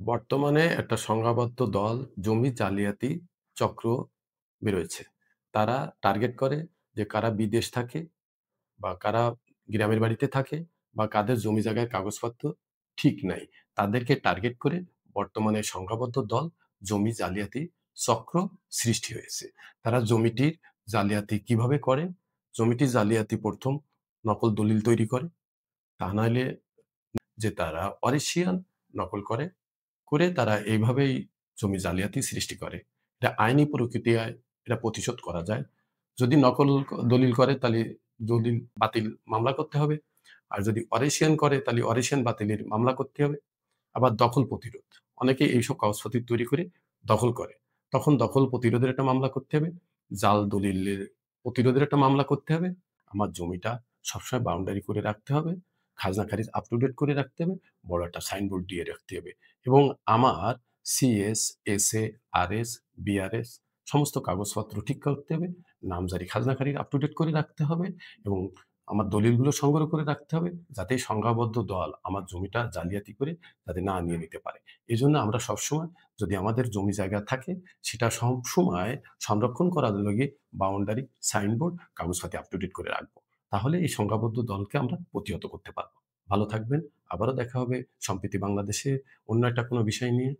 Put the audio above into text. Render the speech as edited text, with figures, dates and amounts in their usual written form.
বর্তমানে একটা সংঘবদ্ধ দল জমি জালিয়াতি চক্র বেরোয়েছে। তারা টার্গেট করে যে কারা বিদেশ থাকে বা কারা গ্রামের বাড়িতে থাকে বা কাদের জমি জায়গার কাগজপত্র ঠিক নাই। তাদেরকে টার্গেট করে বর্তমানে সংঘবদ্ধ দল জমি জালিয়াতি চক্র সৃষ্টি হয়েছে। তারা জমিটির জালিয়াতি কিভাবে করে? জমিটির জালিয়াতি ১ম নকল দলিল তৈরি করে। তা নাইলে যে তারা অরিজিয়াল নকল করে। করে তারা এইভাবেই জমি জালিয়াতি সৃষ্টি করে। এটা আইনি প্রক্রিয়ায় এটা প্রতিশোধ করা যায়। যদি নকল দলিল করে তাহলে দলিল বাতিল মামলা করতে হবে। আর যদি অরিজিয়ান করে তাহলে অরিজিয়ান বাতিলের মামলা করতে হবে। আবার দখল প্রতিরোধ। অনেকে এইসব কাগজপত্র তৈরি করে দখল করে। তখন দখল প্রতিরোধের একটা মামলা করতে হবে। জাল দলিলের প্রতিরোধের একটা মামলা করতে হবে। আমার জমিটা সবসময় বাউন্ডারি করে রাখতে হবে। খাজনা খারিজ আপ টু ডেট করে রাখতে হবে। বড় একটা সাইনবোর্ড দিয়ে রাখতে হবে। এবং আমার সিএস, এসএ, আরএস, বিআরএস সমস্ত কাগজপত্র ঠিক করতে হবে। নামজারি খাজনা খারিজ আপ টু ডেট করে রাখতে হবে এবং আমার দলিলগুলো সংগ্রহ করে রাখতে হবে যাতে সংঘবদ্ধ দল আমার জমিটা জালিয়াতি করে যাতে না নিয়ে নিতে পারে। এজন্য আমরা সবসময় যদি আমাদের জমি জায়গা থাকে সেটা সবসময় সংরক্ষণ করার লগে বাউন্ডারি, সাইনবোর্ড, কাগজপাতি আপ টু ডেট করে রাখবো। তাহলে এই সংখ্যাবদ্ধ দলকে আমরা প্রতিহত করতে পারবো। ভালো থাকবেন। আবারও দেখা হবে সম্প্রতি বাংলাদেশে অন্য একটা কোনো বিষয় নিয়ে।